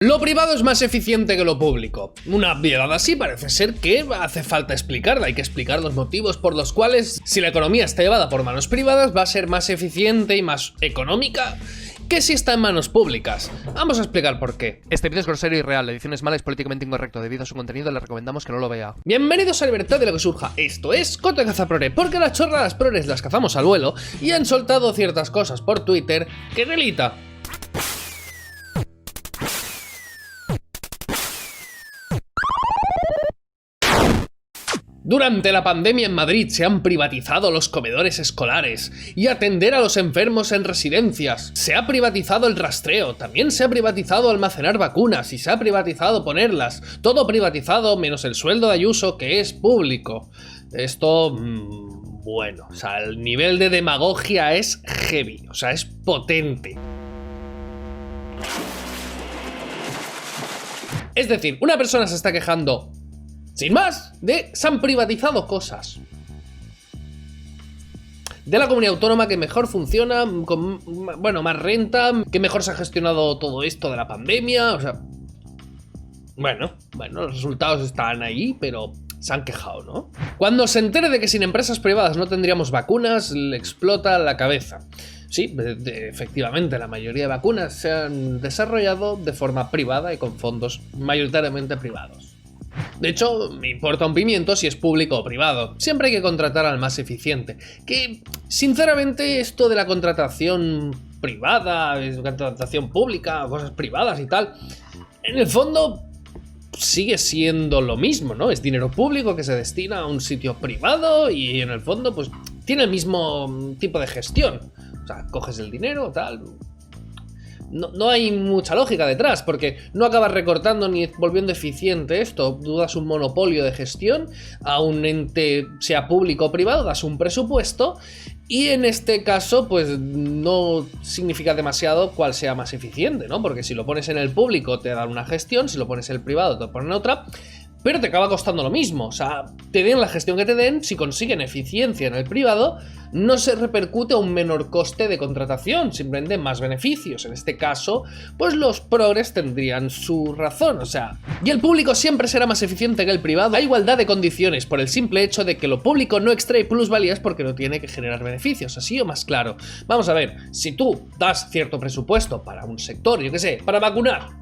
Lo privado es más eficiente que lo público. Una obviedad así parece ser que hace falta explicarla. Hay que explicar los motivos por los cuales, si la economía está llevada por manos privadas, va a ser más eficiente y más económica que si está en manos públicas. Vamos a explicar por qué. Este vídeo es grosero y real, la edición es mala y es políticamente incorrecto. Debido a su contenido le recomendamos que no lo vea. Bienvenidos a Libertad de lo que surja. Esto es Coto Caza Prore, porque las chorradas prores las cazamos al vuelo y han soltado ciertas cosas por Twitter que delita. Durante la pandemia en Madrid se han privatizado los comedores escolares y atender a los enfermos en residencias. Se ha privatizado el rastreo, también se ha privatizado almacenar vacunas y se ha privatizado ponerlas. Todo privatizado menos el sueldo de Ayuso, que es público. Esto, bueno, o sea, el nivel de demagogia es heavy, o sea, es potente. Es decir, una persona se está quejando sin más, se han privatizado cosas de la comunidad autónoma que mejor funciona, con, bueno, más renta, que mejor se ha gestionado todo esto de la pandemia, o sea... Bueno, los resultados están ahí, pero se han quejado, ¿no? Cuando se entere de que sin empresas privadas no tendríamos vacunas, le explota la cabeza. Sí, efectivamente, la mayoría de vacunas se han desarrollado de forma privada y con fondos mayoritariamente privados. De hecho, me importa un pimiento si es público o privado. Siempre hay que contratar al más eficiente. Que, sinceramente, esto de la contratación privada, contratación pública, cosas privadas y tal, en el fondo sigue siendo lo mismo, ¿no? Es dinero público que se destina a un sitio privado y en el fondo, pues, tiene el mismo tipo de gestión. O sea, coges el dinero, tal... No hay mucha lógica detrás, porque no acabas recortando ni volviendo eficiente esto. Tú das un monopolio de gestión a un ente, sea público o privado, das un presupuesto y en este caso pues no significa demasiado cuál sea más eficiente, ¿no? Porque si lo pones en el público te dan una gestión, si lo pones en el privado te ponen otra, pero te acaba costando lo mismo. O sea, te den la gestión que te den, si consiguen eficiencia en el privado, no se repercute a un menor coste de contratación, simplemente más beneficios. En este caso, pues los progres tendrían su razón, o sea... Y el público siempre será más eficiente que el privado a igualdad de condiciones, por el simple hecho de que lo público no extrae plusvalías porque no tiene que generar beneficios, así o más claro. Vamos a ver, si tú das cierto presupuesto para un sector, yo qué sé, para vacunar,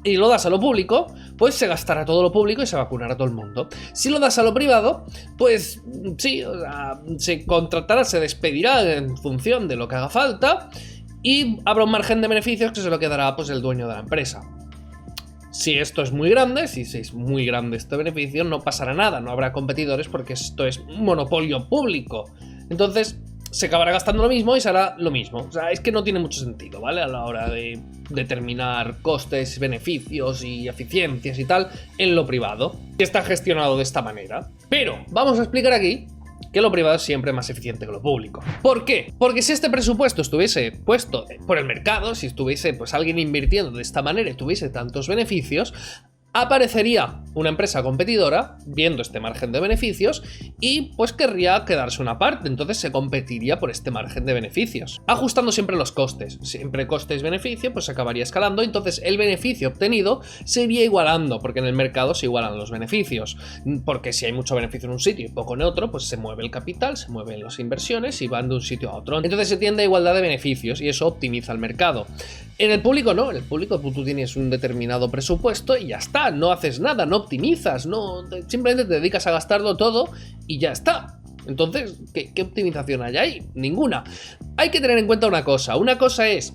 y lo das a lo público, pues se gastará todo lo público y se vacunará todo el mundo. Si lo das a lo privado, pues sí, o sea, se contratará, se despedirá en función de lo que haga falta y habrá un margen de beneficios que se lo quedará pues el dueño de la empresa. Si esto es muy grande, si es muy grande este beneficio, no pasará nada, no habrá competidores porque esto es un monopolio público. Entonces se acabará gastando lo mismo y se hará lo mismo. O sea, es que no tiene mucho sentido, ¿vale? A la hora de determinar costes, beneficios y eficiencias y tal en lo privado, que está gestionado de esta manera. Pero vamos a explicar aquí que lo privado es siempre más eficiente que lo público. ¿Por qué? Porque si este presupuesto estuviese puesto por el mercado, si estuviese pues alguien invirtiendo de esta manera y tuviese tantos beneficios, aparecería una empresa competidora viendo este margen de beneficios y pues querría quedarse una parte, entonces se competiría por este margen de beneficios, ajustando siempre los costes, siempre costes-beneficio, pues se acabaría escalando, entonces el beneficio obtenido se iría igualando, porque en el mercado se igualan los beneficios, porque si hay mucho beneficio en un sitio y poco en otro, pues se mueve el capital, se mueven las inversiones y van de un sitio a otro, entonces se tiende a igualdad de beneficios y eso optimiza el mercado. En el público no, en el público tú tienes un determinado presupuesto y ya está, no haces nada, no optimizas, simplemente te dedicas a gastarlo todo y ya está. Entonces, ¿qué optimización hay ahí? Ninguna. Hay que tener en cuenta una cosa es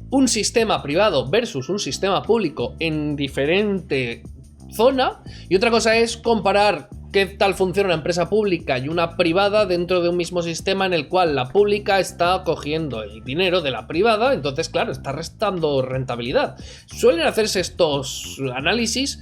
un sistema privado versus un sistema público en diferente zona y otra cosa es comparar qué tal funciona una empresa pública y una privada dentro de un mismo sistema en el cual la pública está cogiendo el dinero de la privada, entonces claro, está restando rentabilidad. Suelen hacerse estos análisis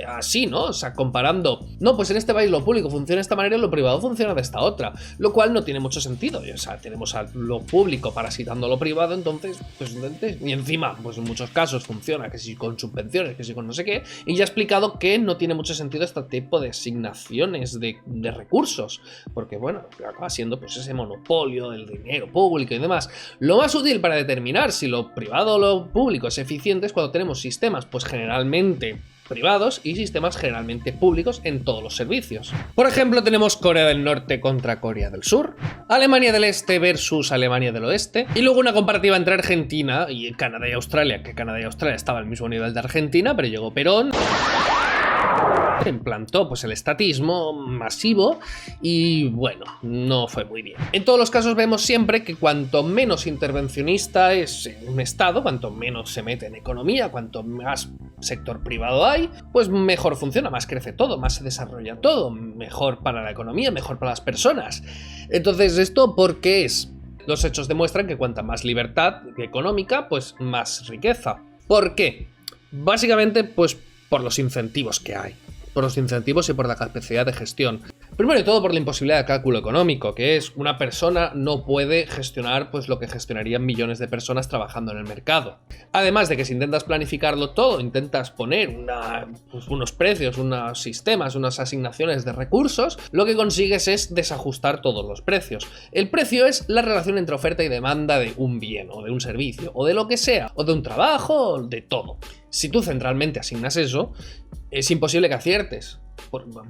así, ¿no? O sea, comparando, no, pues en este país lo público funciona de esta manera y lo privado funciona de esta otra, lo cual no tiene mucho sentido. O sea, tenemos a lo público parasitando lo privado, entonces, pues, y encima, pues en muchos casos funciona que si con subvenciones, que si con no sé qué, y ya he explicado que no tiene mucho sentido este tipo de asignación concentraciones de recursos, porque bueno, acaba siendo pues ese monopolio del dinero público y demás. Lo más útil para determinar si lo privado o lo público es eficiente es cuando tenemos sistemas pues generalmente privados y sistemas generalmente públicos en todos los servicios. Por ejemplo, tenemos Corea del Norte contra Corea del Sur, Alemania del Este versus Alemania del Oeste, y luego una comparativa entre Argentina y Canadá y Australia, que Canadá y Australia estaban al mismo nivel de Argentina, pero llegó Perón, implantó pues el estatismo masivo y bueno, no fue muy bien. En todos los casos vemos siempre que cuanto menos intervencionista es un estado, cuanto menos se mete en economía, cuanto más sector privado hay, pues mejor funciona, más crece todo, más se desarrolla todo, mejor para la economía, mejor para las personas. Entonces, ¿esto por qué es? Los hechos demuestran que cuanta más libertad económica, pues más riqueza. ¿Por qué? Básicamente, pues por los incentivos que hay. Por los incentivos y por la capacidad de gestión. Primero de todo por la imposibilidad de cálculo económico, que es una persona no puede gestionar pues lo que gestionarían millones de personas trabajando en el mercado. Además de que si intentas planificarlo todo, intentas poner unos precios, unos sistemas, unas asignaciones de recursos, lo que consigues es desajustar todos los precios. El precio es la relación entre oferta y demanda de un bien o de un servicio o de lo que sea, o de un trabajo, o de todo. Si tú centralmente asignas eso, es imposible que aciertes.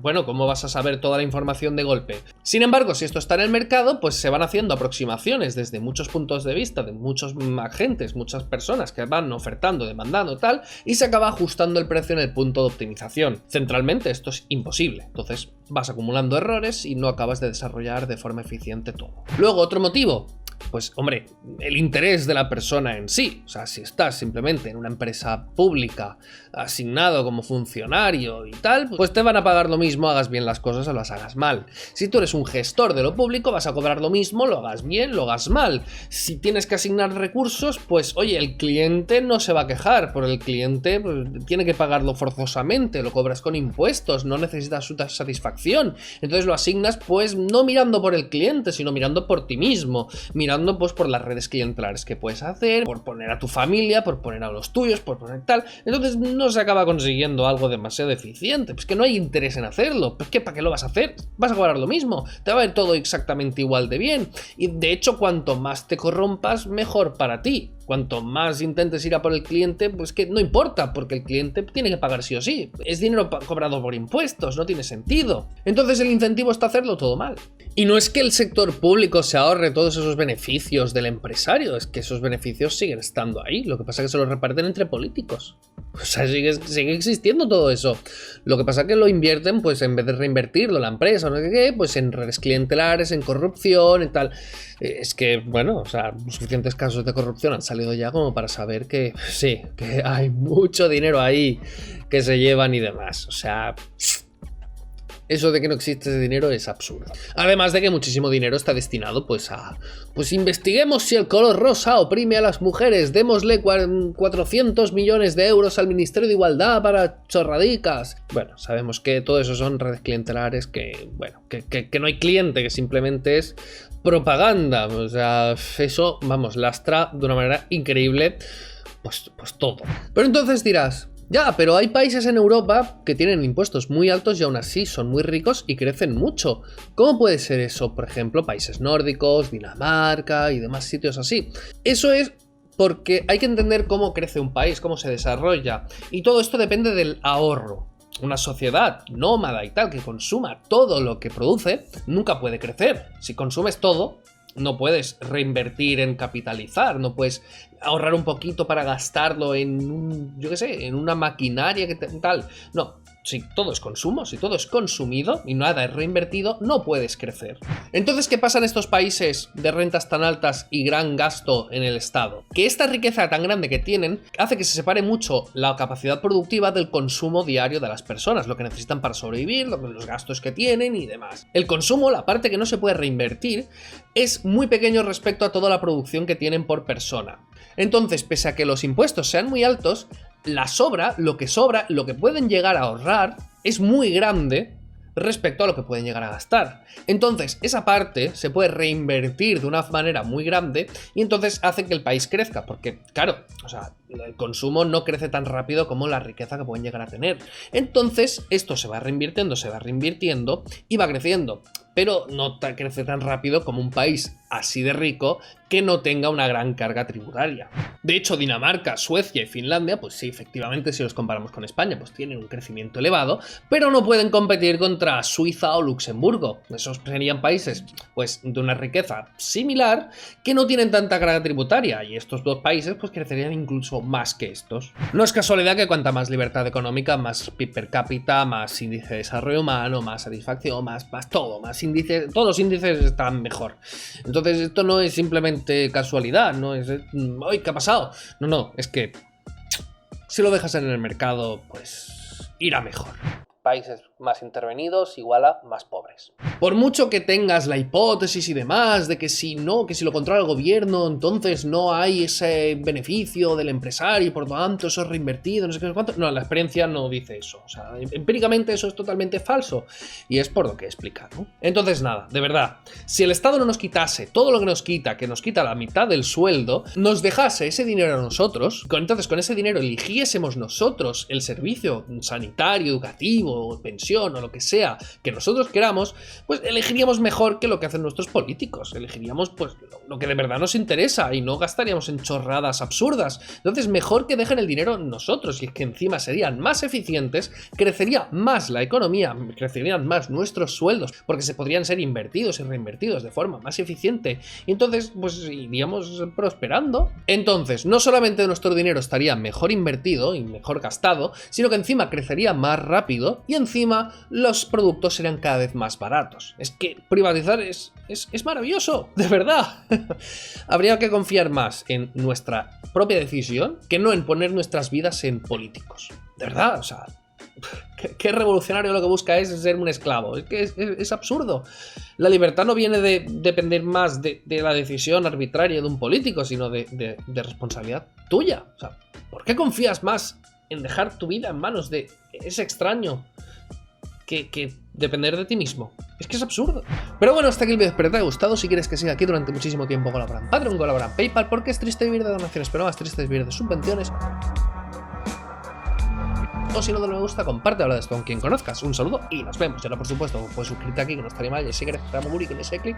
Bueno, ¿cómo vas a saber toda la información de golpe? Sin embargo, si esto está en el mercado, pues se van haciendo aproximaciones desde muchos puntos de vista, de muchos agentes, muchas personas que van ofertando, demandando, tal, y se acaba ajustando el precio en el punto de optimización. Centralmente esto es imposible. Entonces vas acumulando errores y no acabas de desarrollar de forma eficiente todo. Luego, otro motivo. Pues hombre, el interés de la persona en sí. O sea, si estás simplemente en una empresa pública asignado como funcionario y tal, pues te van a pagar lo mismo, hagas bien las cosas o las hagas mal. Si tú eres un gestor de lo público, vas a cobrar lo mismo, lo hagas bien, lo hagas mal. Si tienes que asignar recursos, pues oye, el cliente no se va a quejar, porque el cliente pues, tiene que pagarlo forzosamente, lo cobras con impuestos, no necesitas su satisfacción. Entonces lo asignas pues no mirando por el cliente, sino mirando por ti mismo, mirando pues por las redes clientelares que puedes hacer, por poner a tu familia, por poner a los tuyos, por poner tal. Entonces no se acaba consiguiendo algo demasiado eficiente, pues que no hay interés en hacerlo, pues que ¿para qué lo vas a hacer? Vas a cobrar lo mismo, te va a ir todo exactamente igual de bien, y de hecho cuanto más te corrompas, mejor para ti. Cuanto más intentes ir a por el cliente, pues que no importa, porque el cliente tiene que pagar sí o sí. Es dinero cobrado por impuestos, no tiene sentido. Entonces el incentivo está hacerlo todo mal. Y no es que el sector público se ahorre todos esos beneficios del empresario, es que esos beneficios siguen estando ahí. Lo que pasa es que se los reparten entre políticos. O sea, sigue existiendo todo eso. Lo que pasa es que lo invierten, pues en vez de reinvertirlo la empresa o no sé qué, pues en redes clientelares, en corrupción y tal. Es que, bueno, o sea, suficientes casos de corrupción han salido ya como para saber que sí, que hay mucho dinero ahí que se llevan y demás. O sea, eso de que no existe ese dinero es absurdo. Además de que muchísimo dinero está destinado pues a... Pues investiguemos si el color rosa oprime a las mujeres, démosle 400 millones de euros al Ministerio de Igualdad para chorradicas. Bueno, sabemos que todo eso son redes clientelares que, bueno, que no hay cliente, que simplemente es propaganda. O sea, eso, vamos, lastra de una manera increíble pues todo. Pero entonces dirás... Ya, pero hay países en Europa que tienen impuestos muy altos y aún así son muy ricos y crecen mucho. ¿Cómo puede ser eso? Por ejemplo, países nórdicos, Dinamarca y demás sitios así. Eso es porque hay que entender cómo crece un país, cómo se desarrolla. Y todo esto depende del ahorro. Una sociedad nómada y tal que consuma todo lo que produce nunca puede crecer. Si consumes todo, no puedes reinvertir en capitalizar, no puedes ahorrar un poquito para gastarlo en yo qué sé, en una maquinaria que tal. No, si todo es consumo, si todo es consumido y nada es reinvertido, no puedes crecer. Entonces, ¿qué pasa en estos países de rentas tan altas y gran gasto en el Estado? Que esta riqueza tan grande que tienen hace que se separe mucho la capacidad productiva del consumo diario de las personas, lo que necesitan para sobrevivir, los gastos que tienen y demás. El consumo, la parte que no se puede reinvertir, es muy pequeño respecto a toda la producción que tienen por persona. Entonces, pese a que los impuestos sean muy altos, lo que pueden llegar a ahorrar es muy grande respecto a lo que pueden llegar a gastar. Entonces, esa parte se puede reinvertir de una manera muy grande y entonces hace que el país crezca, porque, claro, o sea, el consumo no crece tan rápido como la riqueza que pueden llegar a tener. Entonces, esto se va reinvirtiendo y va creciendo, pero no crece tan rápido como un país así de rico que no tenga una gran carga tributaria. De hecho, Dinamarca, Suecia y Finlandia, pues sí, efectivamente, si los comparamos con España, pues tienen un crecimiento elevado, pero no pueden competir contra Suiza o Luxemburgo. Esos serían países, pues, de una riqueza similar, que no tienen tanta carga tributaria, y estos dos países, pues, crecerían incluso más que estos. No es casualidad que cuanta más libertad económica, más PIB per cápita, más índice de desarrollo humano, más satisfacción, más todo, más índices, todos los índices están mejor. Entonces, esto no es simplemente casualidad, no es ¡ay, qué ha pasado! No, es que si lo dejas en el mercado, pues irá mejor. Países más intervenidos igual a más pobres. Por mucho que tengas la hipótesis y demás de que si lo controla el gobierno, entonces no hay ese beneficio del empresario y por lo tanto eso es reinvertido, no sé qué, no sé cuánto. No, la experiencia no dice eso. O sea, empíricamente eso es totalmente falso y es por lo que he explicado. Entonces nada, de verdad, si el Estado no nos quitase todo lo que nos quita la mitad del sueldo, nos dejase ese dinero a nosotros, entonces con ese dinero eligiésemos nosotros el servicio sanitario, educativo, pensión o lo que sea que nosotros queramos, pues elegiríamos mejor que lo que hacen nuestros políticos. Elegiríamos pues lo que de verdad nos interesa y no gastaríamos en chorradas absurdas. Entonces mejor que dejen el dinero nosotros y es que encima serían más eficientes, crecería más la economía, crecerían más nuestros sueldos porque se podrían ser invertidos y reinvertidos de forma más eficiente y entonces pues iríamos prosperando. Entonces no solamente nuestro dinero estaría mejor invertido y mejor gastado, sino que encima crecería más rápido y encima los productos serían cada vez más baratos. Es que privatizar es maravilloso, de verdad. Habría que confiar más en nuestra propia decisión que no en poner nuestras vidas en políticos. De verdad, o sea, qué revolucionario lo que busca es ser un esclavo. Es que es absurdo. La libertad no viene de depender más de la decisión arbitraria de un político, sino de responsabilidad tuya. O sea, ¿por qué confías más en dejar tu vida en manos de ese extraño que depender de ti mismo? Es que es absurdo. Pero bueno, hasta aquí el vídeo, espero que te haya gustado. Si quieres que siga aquí durante muchísimo tiempo, colabora en Patreon, colabora en PayPal, porque es triste vivir de donaciones, pero más triste es vivir de subvenciones. O si no te me gusta, comparte, habla de esto con quien conozcas. Un saludo y nos vemos. Y ahora, por supuesto, puedes suscribirte aquí, que no estaría mal. Y si quieres que Mouri, con ese clic,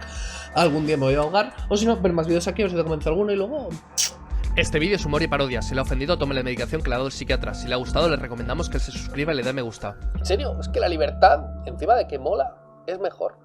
algún día me voy a ahogar. O si no, ver más vídeos aquí, o si te convence alguno y luego... Este vídeo es humor y parodia. Si le ha ofendido, tome la medicación que le ha dado el psiquiatra. Si le ha gustado, le recomendamos que se suscriba y le dé me gusta. En serio, es que la libertad, encima de que mola, es mejor.